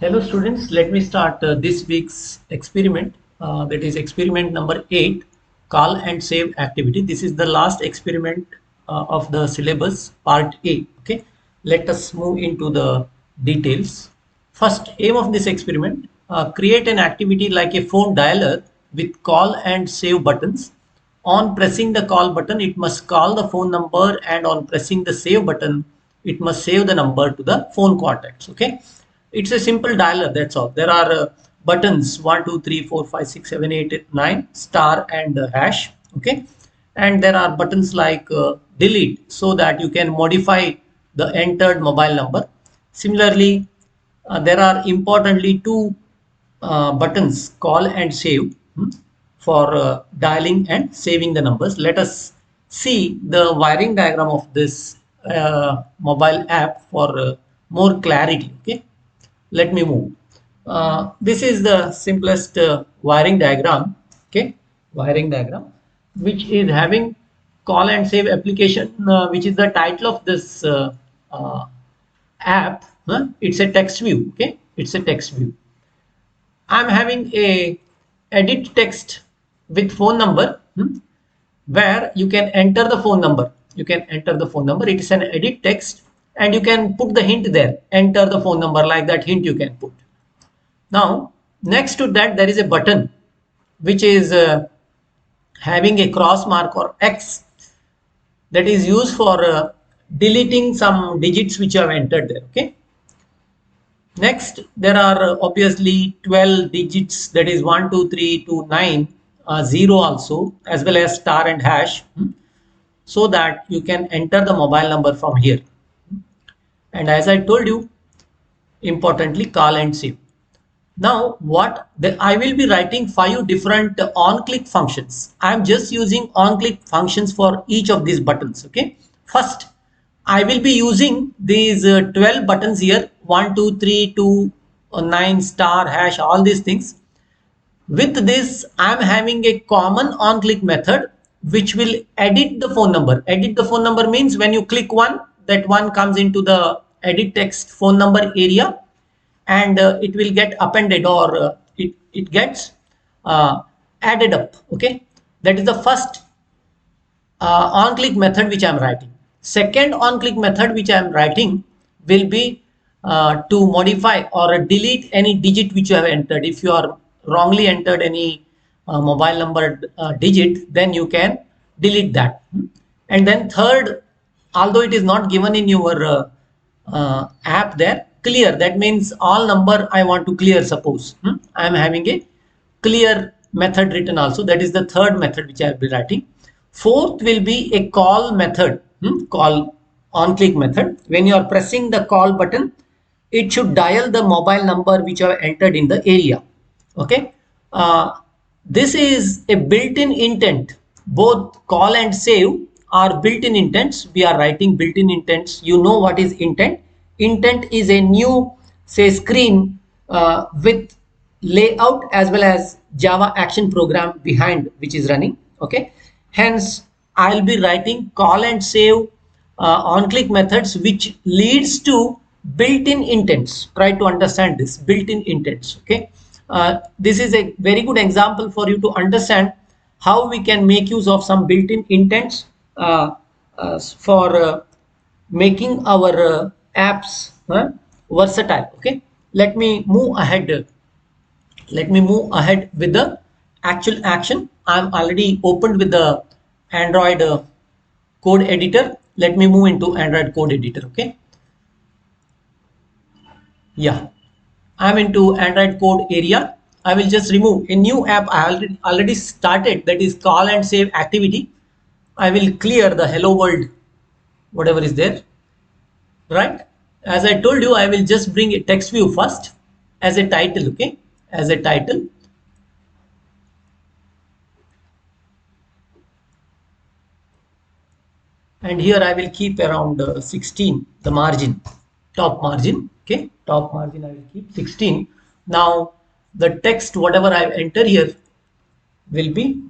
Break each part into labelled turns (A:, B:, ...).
A: Hello students, let me start this week's experiment, that is experiment number 8, call and save activity. This is the last experiment of the syllabus part A. Okay, let us move into the details. First, aim of this experiment, create an activity like a phone dialer with call and save buttons. On pressing the call button, it must call the phone number, and on pressing the save button, it must save the number to the phone contacts. Okay, it's a simple dialer, that's all. There are buttons 1 2 3 4 5 6 7 8 9 star and hash. Okay, and there are buttons like delete, so that you can modify the entered mobile number. Similarly, there are importantly two buttons, call and save, for dialing and saving the numbers. Let us see the wiring diagram of this mobile app for more clarity. Okay, let me move. This is the simplest wiring diagram. Okay, wiring diagram, which is having call and save application, which is the title of this app. It's a text view. Okay, it's a text view. I'm having a edit text with phone number, where you can enter the phone number. You can enter the phone number. It is an edit text, and you can put the hint there. Enter the phone number, like that hint you can put. Now, next to that, there is a button which is having a cross mark or X, that is used for deleting some digits which you have entered there. Okay. Next, there are obviously 12 digits, that is 1 2 3 to 9, 0 also, as well as star and hash, so that you can enter the mobile number from here. And as I told you, importantly, call and save. Now, I will be writing 5 different on-click functions. I am just using on-click functions for each of these buttons. Okay. First, I will be using these 12 buttons here, 1 2 3 2 9 star hash, all these things. With this, I am having a common on-click method which will edit the phone number. Edit the phone number means when you click one, that one comes into the edit text phone number area, and it will get appended, or it gets added up. Okay, that is the first on-click method which I am writing. Second on-click method which I am writing will be to modify or delete any digit which you have entered. If you are wrongly entered any mobile number digit, then you can delete that. And then third, although it is not given in your app there, clear, that means all number I want to clear. Suppose I am having a clear method written also, that is the third method which I will be writing. Fourth will be a call method, call on-click method. When you are pressing the call button, it should dial the mobile number which you have entered in the area. Okay, this is a built-in intent. Both call and save are built-in intents. We are writing built-in intents. You know what is intent? Intent is a new, say, screen with layout as well as Java action program behind which is running. Okay, hence I'll be writing call and save on-click methods which leads to built-in intents. Try to understand this, built-in intents. Okay, this is a very good example for you to understand how we can make use of some built-in intents for making our apps versatile. Okay, let me move ahead. Let me move ahead with the actual action. I'm already opened with the Android code editor. Let me move into Android code editor. Okay, yeah, I'm into Android code area. I will just remove a new app I already started, that is call and save activity. I will clear the hello world, whatever is there, right? As I told you, I will just bring a text view first as a title. Okay, as a title. And here I will keep around 16, the margin, top margin. Okay, top margin I will keep 16. Now the text whatever I enter here will be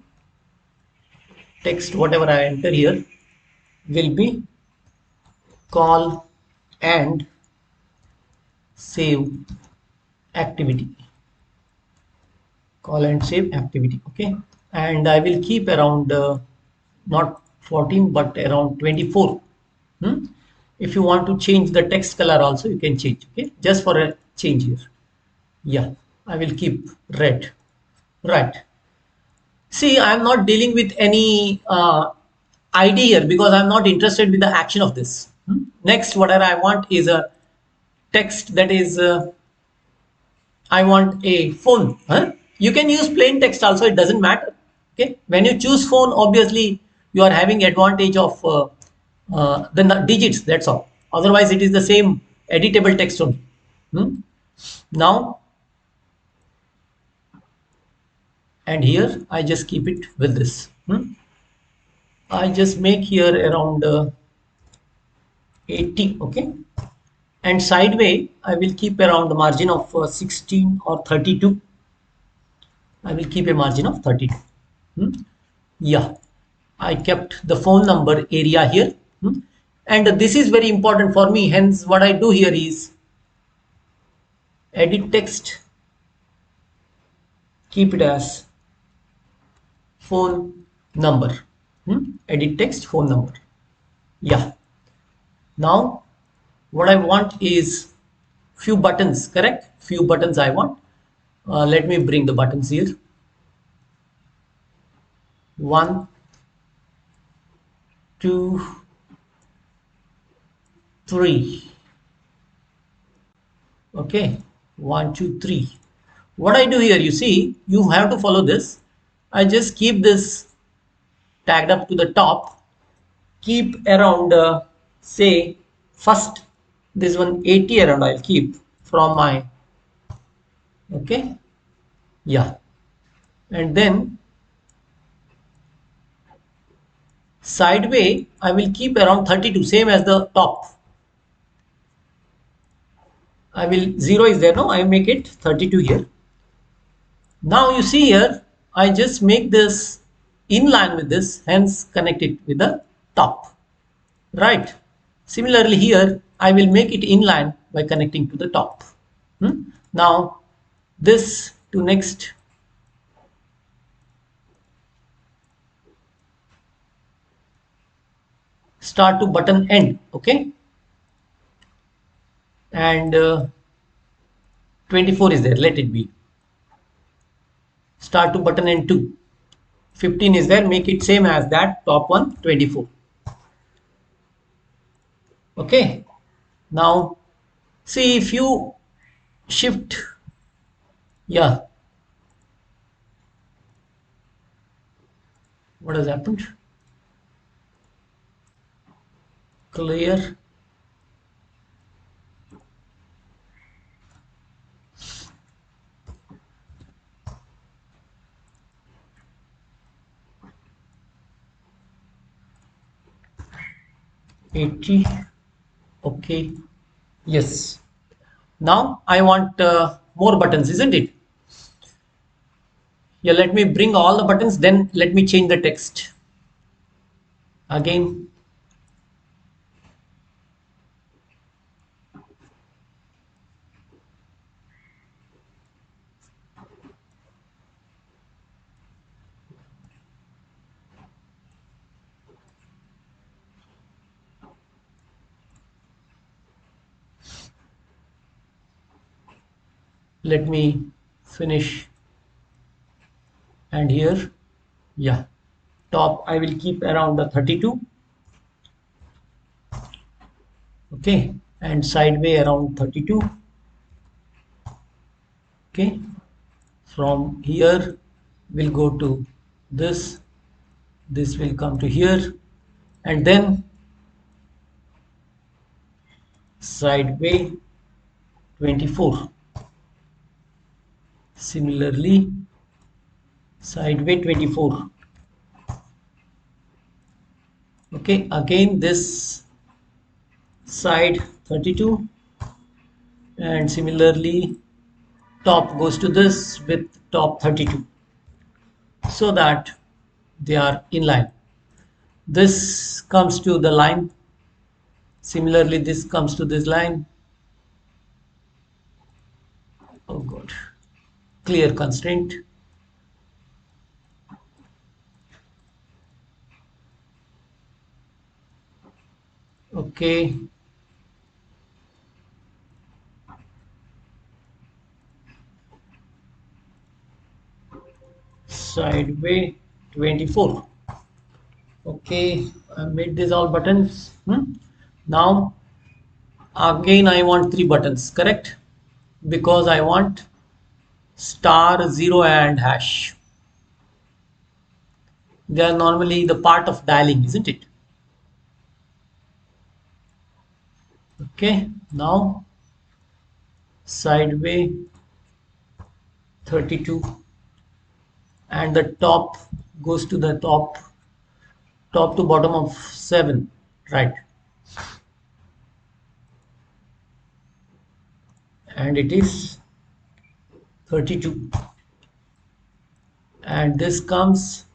A: call and save activity, call and save activity. Okay, and I will keep around not 14 but around 24. Hmm? If you want to change the text color also, you can change. Okay, just for a change here. Yeah, I will keep red. Right. See, I'm not dealing with any ID here because I'm not interested with the action of this. Next, whatever I want is a text that is, I want a phone. Huh? You can use plain text also, it doesn't matter. Okay. When you choose phone, obviously you are having advantage of the digits, that's all. Otherwise, it is the same editable text only. Hmm? Now, and here I just keep it with this. I just make here around 80. Okay, and sideway I will keep around the margin of 16 or 32. I will keep a margin of 32. Hmm? Yeah, I kept the phone number area here. And this is very important for me, hence what I do here is edit text, keep it as phone number. Edit text phone number. Yeah, now what I want is few buttons, correct? Few buttons I want. Let me bring the buttons here. 1, 2, 3. Okay, 1, 2, 3. What I do here, you see, you have to follow this. I just keep this tagged up to the top, keep around say first this one 80 around I'll keep from my, okay, yeah, and then sideway I will keep around 32, same as the top. I will 0 is there, no, I make it 32 here. Now you see here, I just make this in line with this, hence connect it with the top, right? Similarly here, I will make it in line by connecting to the top. Now this to next, start to button end, okay? And 24 is there, let it be. Start to button end 2. 15 is there, make it same as that top one, 24. Okay, now see if you shift, yeah, what has happened? Clear. $80. Okay, yes. Now I want more buttons, isn't it? Yeah, let me bring all the buttons, then let me change the text again. Let me finish, and here, yeah, top I will keep around the 32. Okay, and sideway around 32. Okay, from here we'll go to this, this will come to here, and then sideway 24. Similarly, sideway 24. Okay, again this side 32, and similarly top goes to this with top 32, so that they are in line. This comes to the line, similarly this comes to this line, Oh god, clear constraint. Okay, sideway 24. Okay, I made these all buttons. Now again I want three buttons, correct? Because I want star, zero and hash. They are normally the part of dialing, isn't it? Okay, now sideway 32, and the top goes to the top to bottom of 7, right? And it is 32, and this comes,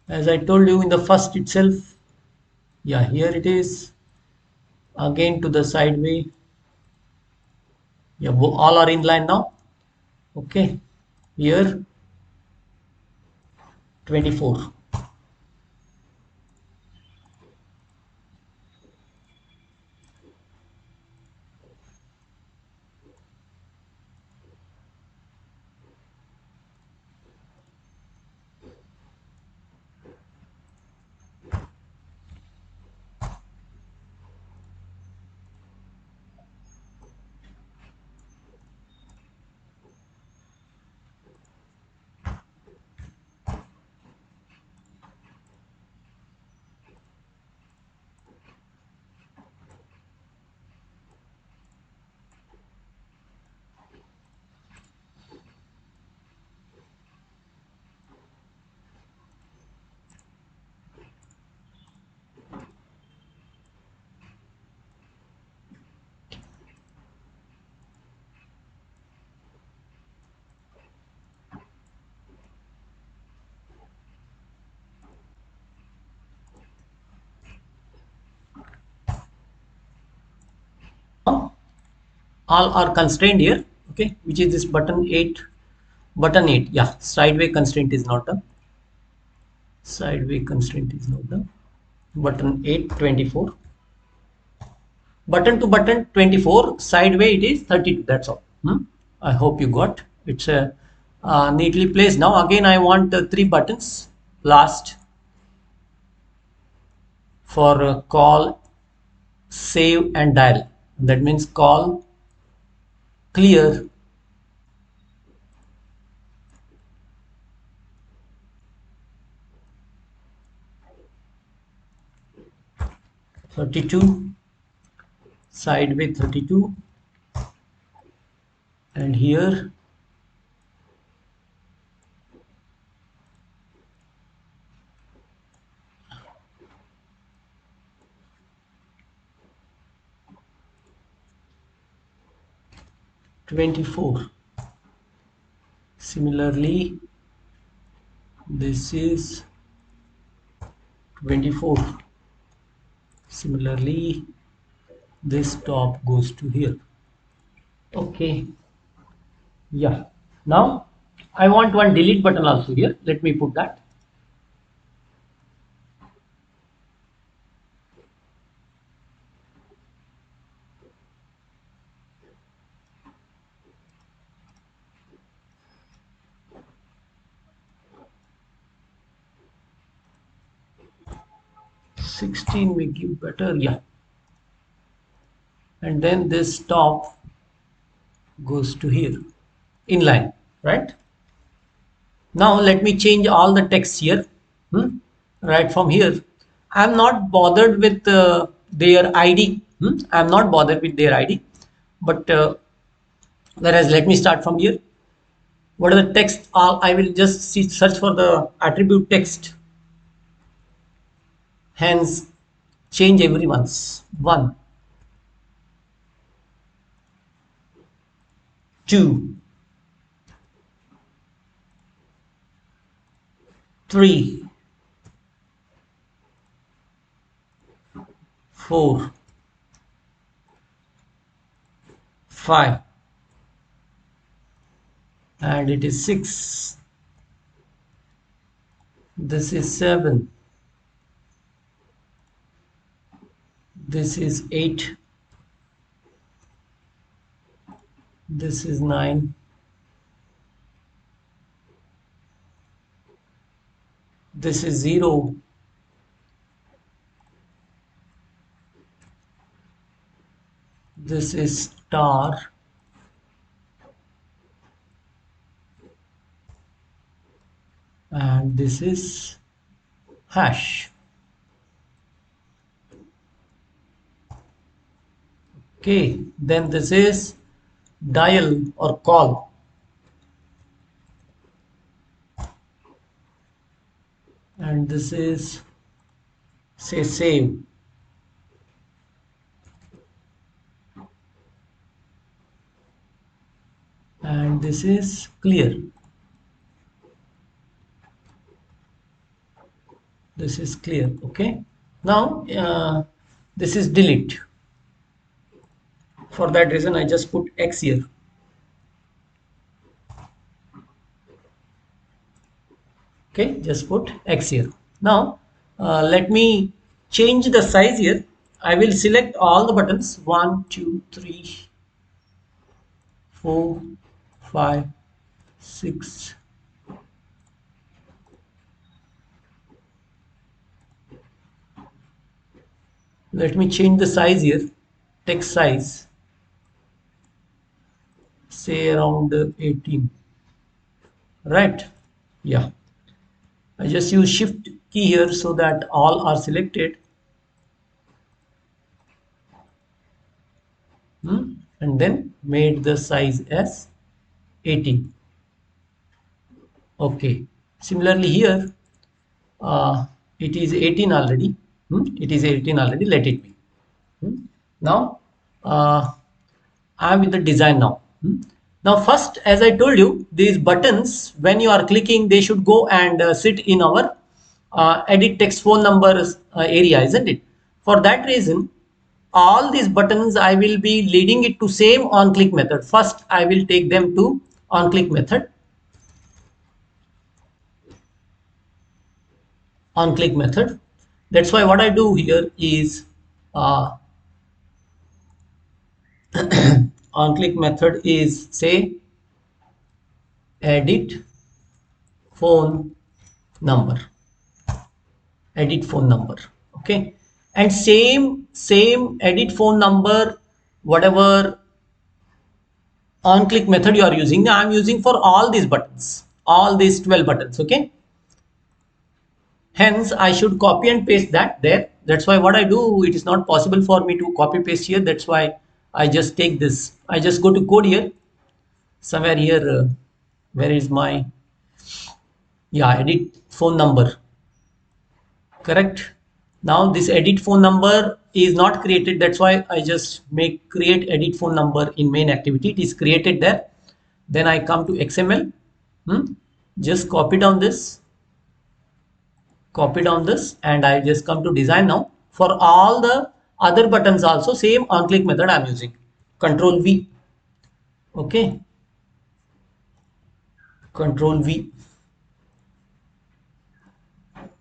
A: as I told you in the first itself. Yeah, here it is again to the sideway. Yeah, all are in line now. Okay, here 24. All are constrained here. Okay, which is this button 8. Button 8, yeah, sideway constraint is not done. Sideway constraint is not done. Button 8, 24. Button to button 24, sideway it is 32. That's all. I hope you got. It's neatly placed. Now again I want three buttons last for call, save and dial. That means call, clear, 32, sideway 32, and here 24. Similarly, this is 24. Similarly, this top goes to here. Okay, yeah. Now I want one delete button also here. Let me put that. 16 we give better, yeah. And then this top goes to here, inline, right? Now let me change all the text here. Right from here, I'm not bothered with their ID. I'm not bothered with their ID, but whereas let me start from here. What are the text? I will just search for the attribute text. Hence, change everyone's. 1, 2, 3, 4, 5, and it is 6. This is 7. This is 8. This is 9. This is 0. This is star. And this is hash. Okay, then this is dial or call. And this is, say, save. And this is clear. This is clear. Okay, now this is delete. For that reason I just put X here. Okay, just put X here. Now let me change the size here. I will select all the buttons 1, 2, 3, 4, 5, 6. Let me change the size here. Text size, say around 18. Right? Yeah. I just use shift key here so that all are selected. And then made the size as 18. Okay. Similarly here, it is 18 already. It is 18 already. Let it be. Now, I am with the design now. Now, first, as I told you, these buttons, when you are clicking, they should go and sit in our edit text phone numbers area, isn't it? For that reason, all these buttons, I will be leading it to same on click method. First, I will take them to on click method. On click method. That's why what I do here is on click method is say edit phone number. Edit phone number. Okay, and same edit phone number, whatever on click method you are using, I am using for all these buttons, all these 12 buttons. Okay, hence I should copy and paste that there. That's why what I do, it is not possible for me to copy paste here. That's why I just take this. I just go to code here, somewhere here. Where is my, yeah, edit phone number. Correct. Now this edit phone number is not created. That's why I just make create edit phone number in main activity. It is created there. Then I come to XML. Just copy down this. Copy down this, and I just come to design now. For all the other buttons also same on click method I'm using. Control V. Okay. Control V.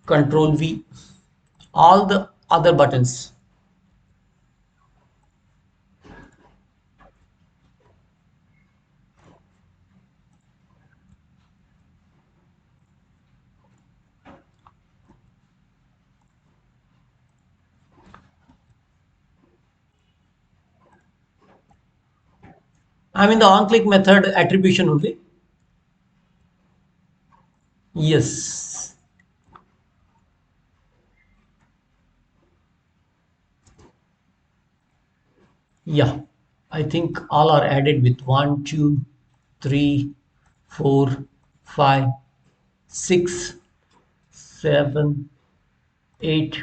A: Control V. All the other buttons. I'm in the on click method attribution only. Yes. Yeah. I think all are added with 1, 2, 3, 4, 5, 6, 7, 8,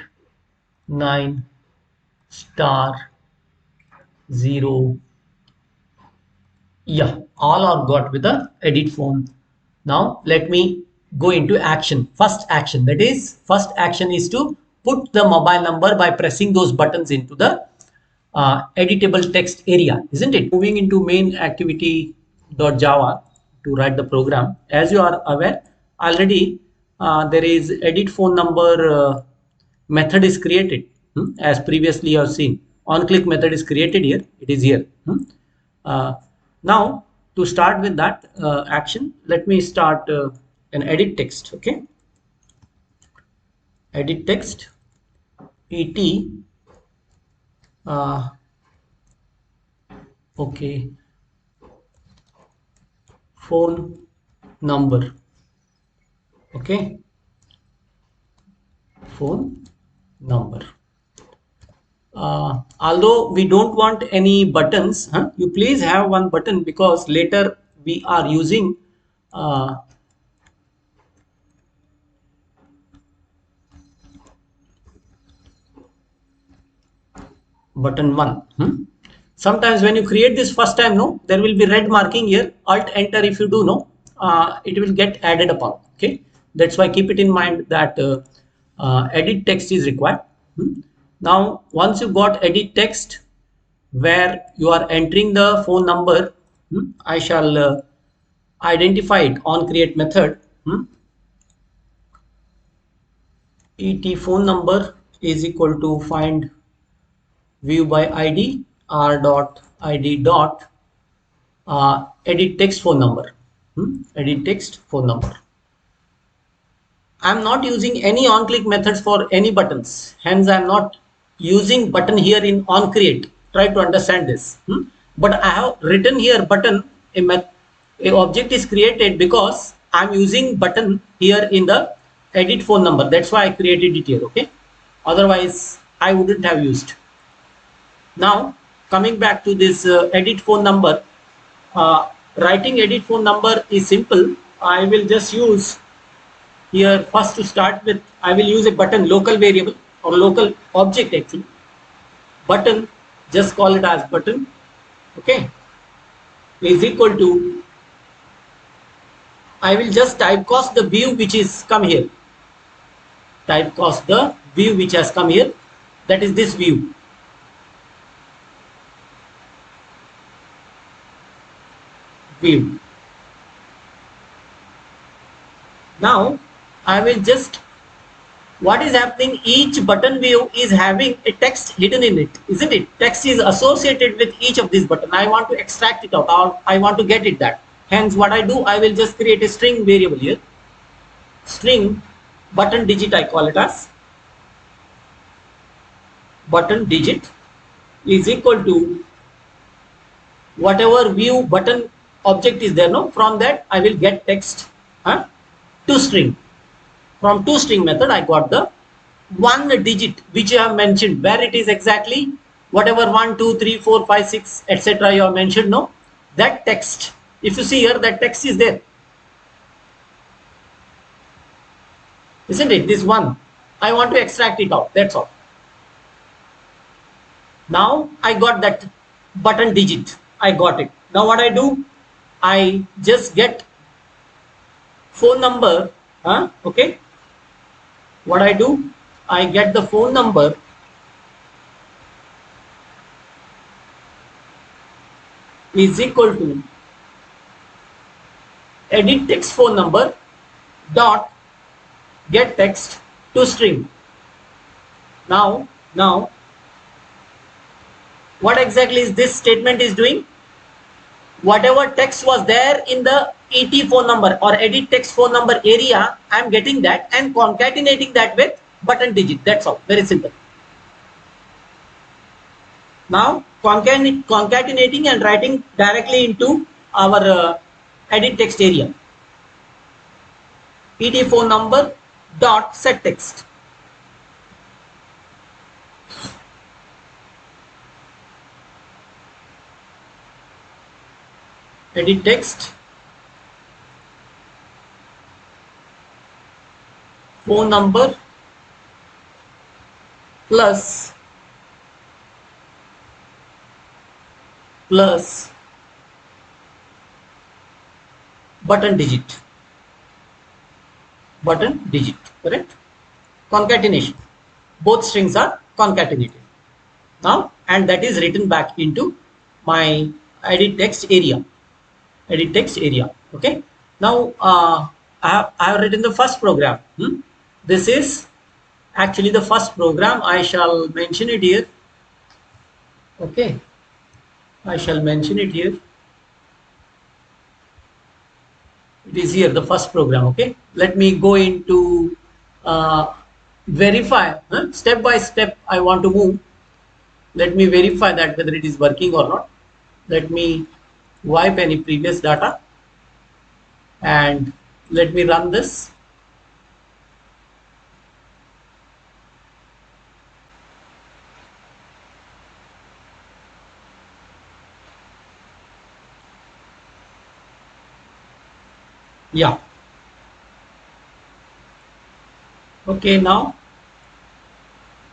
A: 9, star, 0. Yeah, all are got with the edit phone. Now let me go into action. First action, that is, first action is to put the mobile number by pressing those buttons into the editable text area, isn't it? Moving into main activity.java to write the program. As you are aware, already there is edit phone number method is created. As previously you have seen, on click method is created here. It is here. Uh, Now to start with that action, let me start an edit text. Okay, edit text et okay, phone number. Okay, phone number. Although we don't want any buttons, you please have one button, because later we are using uh, button 1. Sometimes when you create this first time, no, there will be red marking here. Alt enter if you do, no, it will get added upon. Okay, that's why keep it in mind that edit text is required. Now once you got edit text where you are entering the phone number, I shall identify it on create method. Et phone number is equal to find view by id r dot id dot edit text phone number. Edit text phone number. I'm not using any on click methods for any buttons, hence I'm not using button here in on create. Try to understand this. But I have written here button, a object is created because I'm using button here in the edit phone number. That's why I created it here. Okay, otherwise I wouldn't have used. Now coming back to this edit phone number, writing edit phone number is simple. I will just use here first to start with. I will use a button local variable or local object actually. Button, just call it as button. Okay, is equal to, I will just typecast the view which is come here. Typecast the view which has come here. That is this view. View. Now I will just, what is happening, each button view is having a text hidden in it, isn't it? Text is associated with each of these buttons. I want to extract it out, or I want to get it that. Hence what I do, I will just create a string variable here. String button digit, I call it as button digit is equal to whatever view button object is there, no, from that I will get text to string. From toString method I got the one digit which you have mentioned, where it is exactly whatever 1 2 3 4 5 6 etc you have mentioned, no, that text, if you see here, that text is there, isn't it? This one I want to extract it out, that's all. Now I got that button digit, I got it. Now what I do, I just get phone number. Okay, what I do, I get the phone number is equal to edit text phone number dot get text to string. Now what exactly is this statement is doing? Whatever text was there in the ET phone number or edit text phone number area, I am getting that and concatenating that with button digit. That's all. Very simple. Now concatenating and writing directly into our edit text area. ET phone number dot set text. Edit text phone number plus button digit, correct? Concatenation. both strings are concatenated now, and that is written back into my edit text area. Okay, now I have written the first program. This is actually the first program. I shall mention it here. Okay, I shall mention it here. It is here, the first program. Okay, let me go into verify, step by step I want to move. Let me verify that whether it is working or not. Let me wipe any previous data and let me run this. Yeah. Okay, now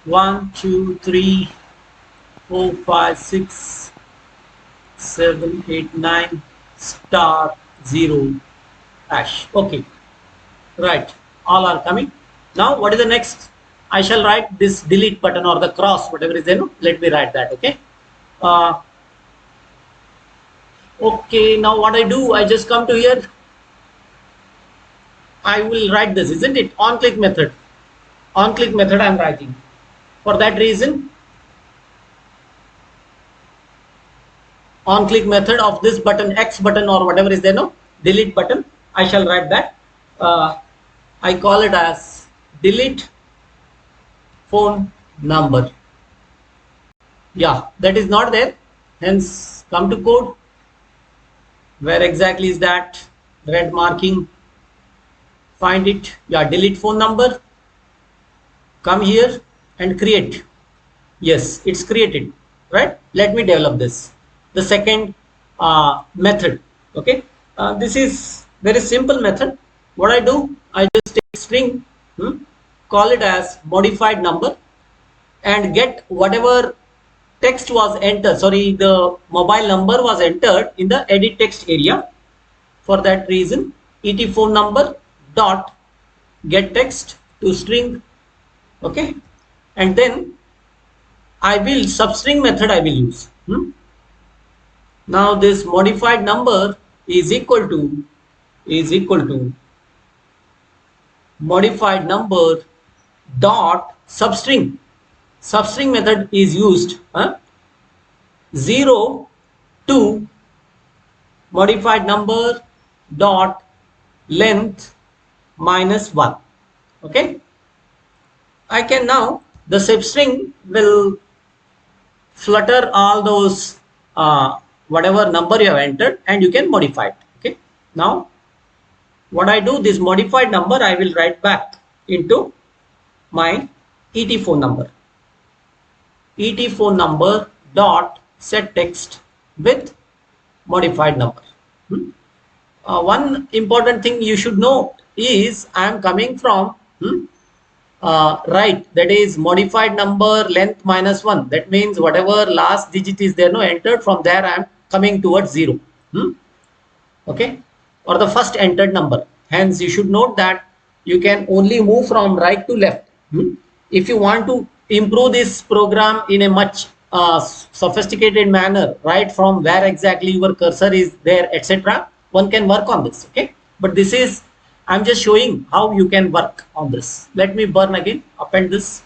A: 1, 2, 3, 4, 5, 6, 7, 8, 9 star 0 hash. Okay, right. All are coming. Now, what is the next? I shall write this delete button or the cross, whatever is there. No? Let me write that. Okay. Okay. Now, what I do? I just come to here. I will write this, isn't it? On click method. On click method. I am writing. For that reason, on click method of this button, X button or whatever is there, no, delete button, I shall write that. I call it as delete phone number. Yeah, that is not there. Hence, come to code. Where exactly is that? Red marking. Find it. Yeah, delete phone number. Come here and create. Yes, it's created, right? Let me develop this. The second method. Okay, this is very simple method. What I do, I just take string, call it as modified number, and get whatever text was entered. Sorry, the mobile number was entered in the edit text area. For that reason, et phone number dot get text to string. Okay, and then I will substring method I will use. Now this modified number is equal to modified number dot substring. Substring method is used 0 to modified number dot length minus 1. Okay, I can now the substring will flutter all those whatever number you have entered and you can modify it. Okay, now what I do, this modified number I will write back into my et phone number. Et phone number dot set text with modified number. One important thing you should know is I am coming from right, that is modified number length minus 1. That means whatever last digit is there, no, entered, from there I am coming towards 0. Okay, or the first entered number. Hence you should note that you can only move from right to left. If you want to improve this program in a much sophisticated manner, right from where exactly your cursor is there, etc., one can work on this. Okay, but this is, I'm just showing how you can work on this. Let me burn again, append this.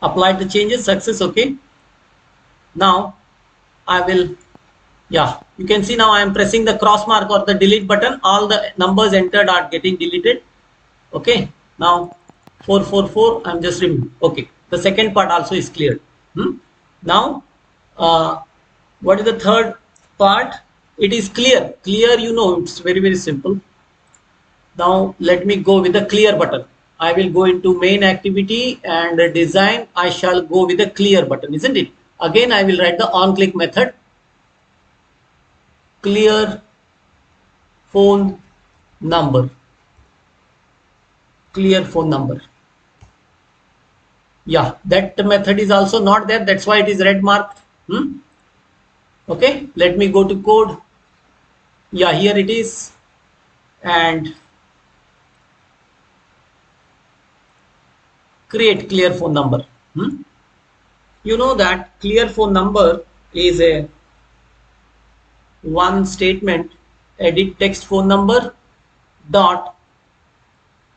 A: Applied the changes, success. Okay, now I will, yeah, you can see now I am pressing the cross mark or the delete button. All the numbers entered are getting deleted. Okay, now 444 I'm just removing. Okay, the second part also is cleared. Now what is the third part? It is clear. You know, it's very simple. Now let me go with the clear button. I will go into main activity and design. I shall go with the clear button, isn't it? Again I will write the on click method. Clear phone number. Clear phone number. Yeah, that method is also not there. That's why it is red marked. Okay, let me go to code. Yeah, here it is. And create clear phone number. You know that clear phone number is a one statement, edit text phone number dot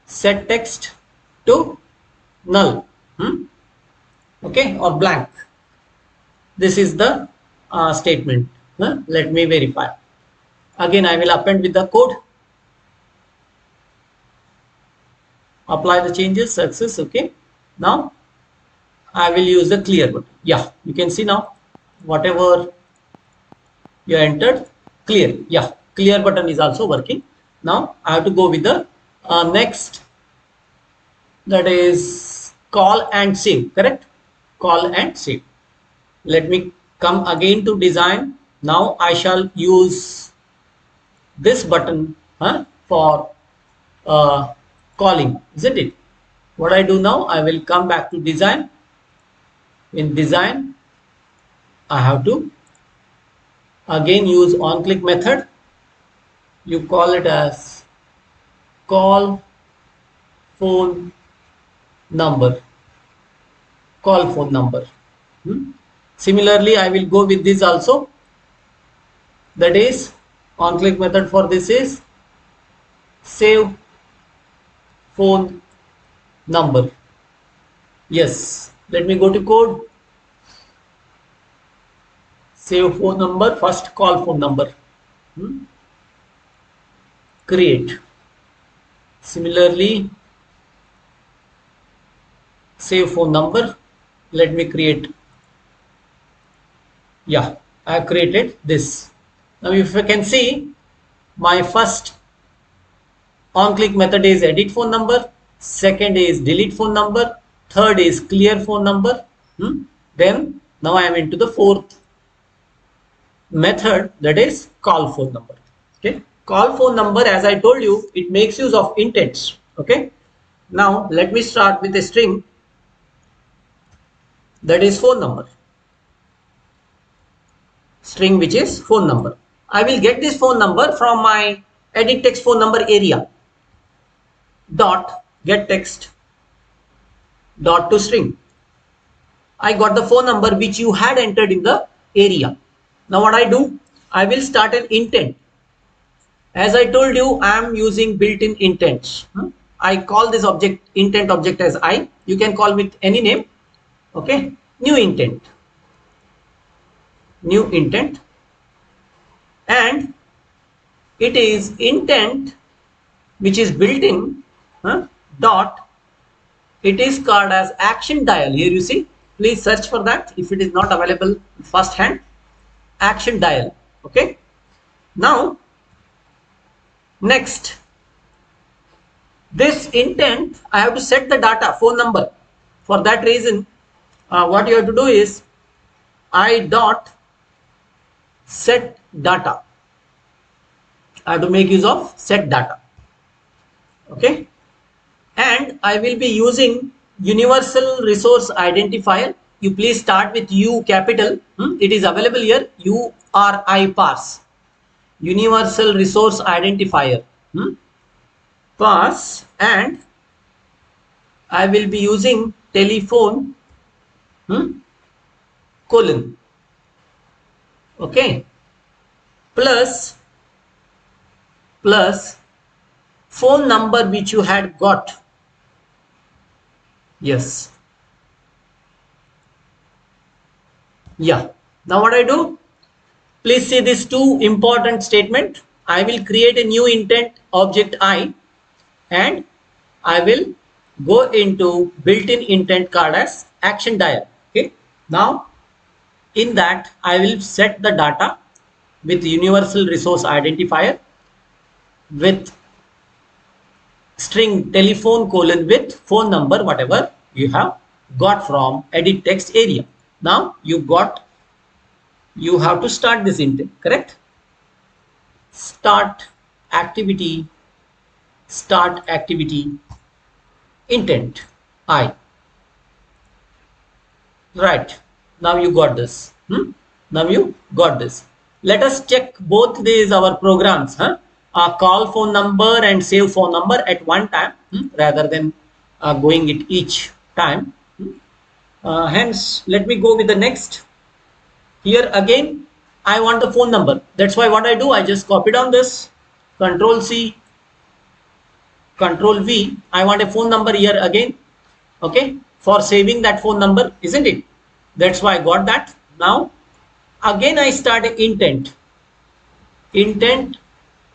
A: set text to null. Okay, or blank. This is the statement. Let me verify. Again, I will append with the code. Apply the changes, success. Okay. Now I will use the clear button. Yeah, you can see now whatever you entered, clear. Yeah, clear button is also working. Now I have to go with the next, that is call and save. Correct? Call and save. Let me come again to design. Now I shall use this button for calling, isn't it? What I do now, I will come back to design. In design, I have to again use on click method. You call it as call phone number. Call phone number. Similarly, I will go with this also. That is on click method for this is save phone number. Yes, let me go to code. Save phone number, first call phone number. Create. Similarly, save phone number. Let me create. Yeah, I have created this. Now if you can see, my first on click method is edit phone number, second is delete phone number, third is clear phone number. Then now I am into the fourth method, that is call phone number. Okay, call phone number, as I told you, it makes use of intents. Okay, now let me start with a string, that is phone number, string which is phone number. I will get this phone number from my edit text phone number area dot get text dot to string. I got the phone number which you had entered in the area. Now what I do, I will start an intent. As I told you, I am using built-in intents. I call this object, intent object, as I. You can call with any name. Okay, new intent. New intent. And it is intent which is built in dot. It is called as action dial. Here you see. Please search for that if it is not available first hand. Action dial. Okay. Now, next, this intent, I have to set the data, phone number. For that reason, what you have to do is I dot set data. I have to make use of set data. Okay. And I will be using universal resource identifier. You please start with U capital. It is available here. URI parse. Universal resource identifier. Parse, and I will be using telephone colon. Okay. Plus phone number which you had got. Yes. Yeah. Now what I do? Please see these two important statement. I will create a new intent object I, and I will go into built-in intent card as action dial. Okay. Now in that I will set the data with universal resource identifier with string telephone colon with phone number, whatever you have got from edit text area. Now you have to start this intent, correct? Start activity intent I. Right. Now you got this. Now you got this. Let us check both these our programs, call phone number and save phone number at one time, rather than going it each time. Hence, let me go with the next. Here again, I want the phone number. That's why what I do, I just copy down this, Control C, Control V. I want a phone number here again, okay, for saving that phone number, isn't it? That's why I got that. Now, again I start a intent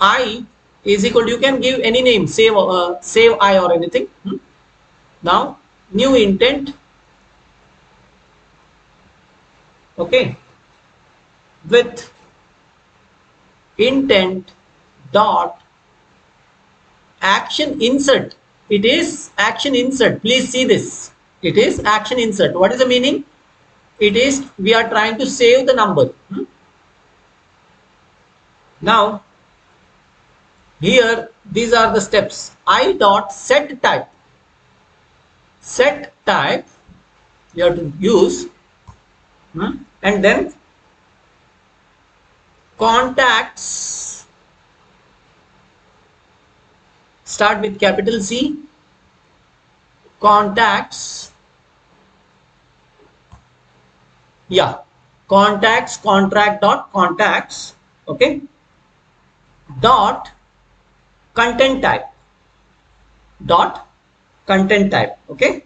A: I is equal to, you can give any name, save I or anything. Now, new intent, okay, with intent dot action insert. It is action insert. Please see this. It is action insert. What is the meaning? It is we are trying to save the number. Now, here these are the steps. I dot set type. Set type you have to use, and then contacts, start with capital C, contacts, yeah, contacts, contract dot contacts, okay, dot content type, dot content type, okay.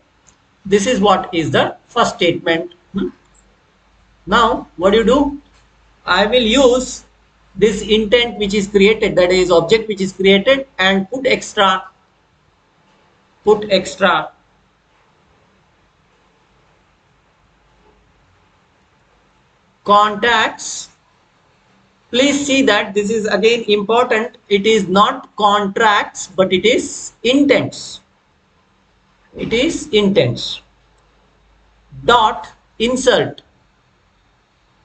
A: This is what is the first statement. Now, what do you do? I will use this intent which is created, that is object which is created, and put extra contacts. Please see that this is again important. It is not contracts, but it is intents. It is intents. Dot insert,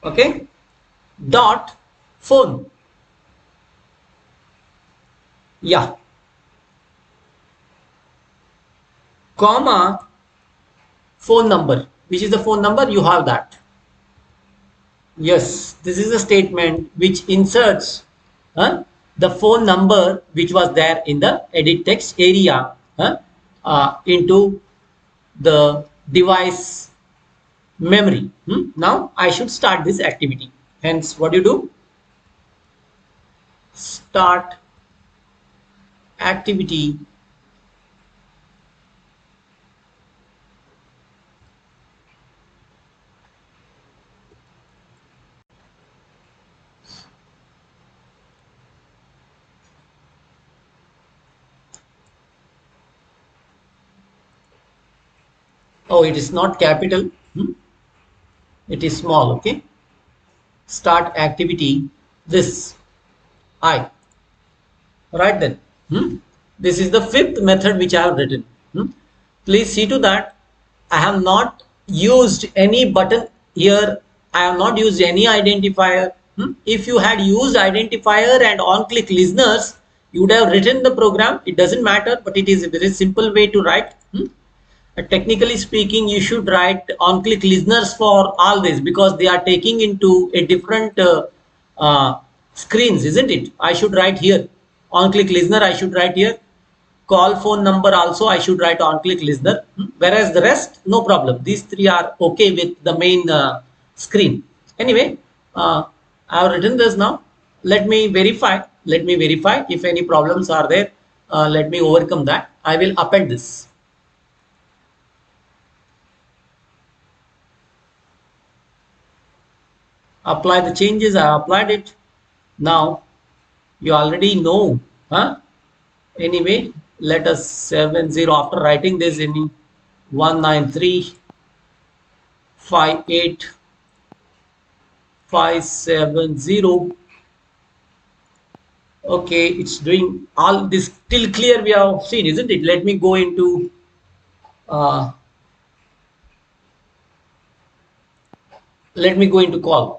A: okay, dot phone, yeah, comma phone number. Which is the phone number? You have that. Yes, this is a statement which inserts the phone number which was there in the edit text area into the device memory. Now I should start this activity. Hence, what do you do? Start activity. Oh, it is not capital. It is small, okay. Start activity, this I, right then. This is the fifth method which I have written. Please see to that I have not used any button here. I have not used any identifier. If you had used identifier and on click listeners, you would have written the program. It doesn't matter, but it is a very simple way to write. Technically speaking, you should write on click listeners for all this, because they are taking into a different screens, isn't it? I should write here on click listener. I should write here call phone number also. I should write on click listener, whereas the rest no problem. These three are okay with the main screen. Anyway, I have written this now. Let me verify if any problems are there. Let me overcome that. I will append this. Apply the changes. I applied it. Now you already know, anyway, let us 70 after writing this in 19358 okay, it's doing all this till clear. We have seen, isn't it? Let me go into call.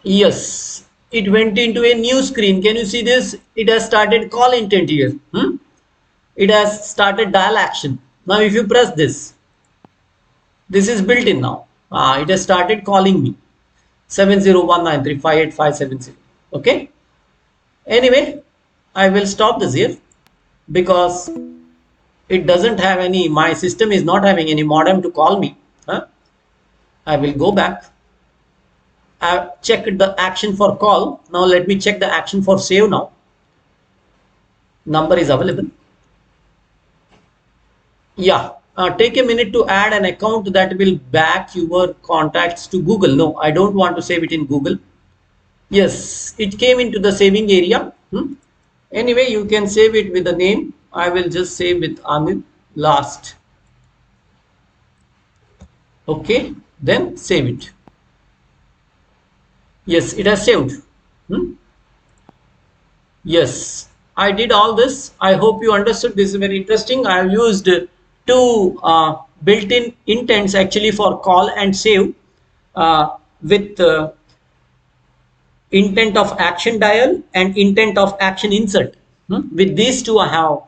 A: Yes, it went into a new screen. Can you see this? It has started call intent here. It has started dial action. Now if you press this, this is built in now. It has started calling me. 7019358570. Okay. Anyway, I will stop this here because it doesn't have any, my system is not having any modem to call me. I will go back. I checked the action for call. Now let me check the action for save now. Number is available. Yeah. Take a minute to add an account that will back your contacts to Google. No, I don't want to save it in Google. Yes, it came into the saving area. Anyway, you can save it with the name. I will just save with Anil last. Okay, then save it. Yes, it has saved. Yes, I did all this. I hope you understood. This is very interesting. I have used two built-in intents actually for call and save with intent of action dial and intent of action insert. With these two I have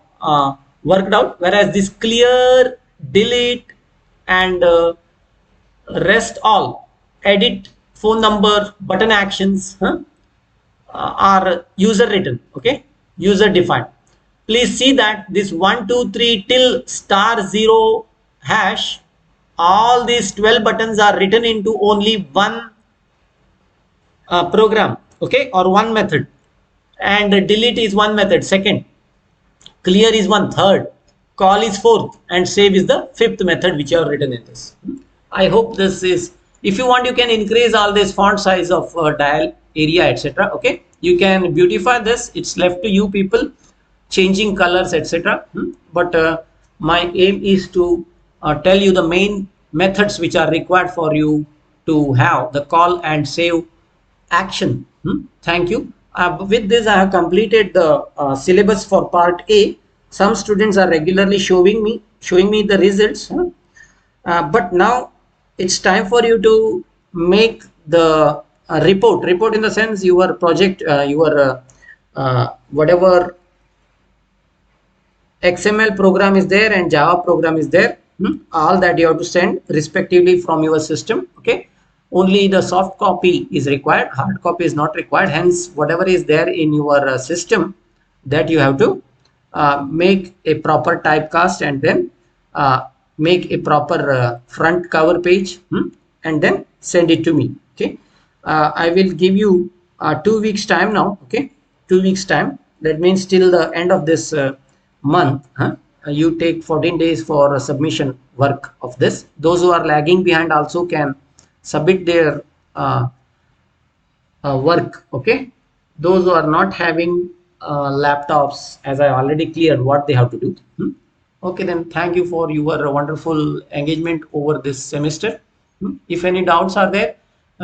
A: worked out, whereas this clear, delete and rest all, edit, phone number, button actions are user written, okay, user defined. Please see that this 123 till *0 hash, all these 12 buttons are written into only one program, okay, or one method, and delete is one method, second, clear is one, third, call is fourth, and save is the fifth method which you have written in this. I hope this is, if you want you can increase all this font size of dial area, etc. Okay, you can beautify this, it's left to you people, changing colors, etc. But my aim is to tell you the main methods which are required for you to have the call and save action. Thank you. With this I have completed the syllabus for part A. Some students are regularly showing me the results, but now it's time for you to make the report in the sense your project, your whatever XML program is there and Java program is there, all that you have to send respectively from your system. Okay, only the soft copy is required, hard copy is not required. Hence whatever is there in your system, that you have to make a proper typecast and then make a proper front cover page, and then send it to me. Okay, I will give you 2 weeks time now. Okay, 2 weeks time, that means till the end of this month. You take 14 days for submission work of this. Those who are lagging behind also can submit their work. Okay, those who are not having laptops, as I already cleared what they have to do. Okay, then thank you for your wonderful engagement over this semester. If any doubts are there,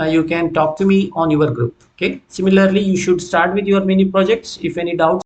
A: you can talk to me on your group. Okay, similarly you should start with your mini projects. If any doubts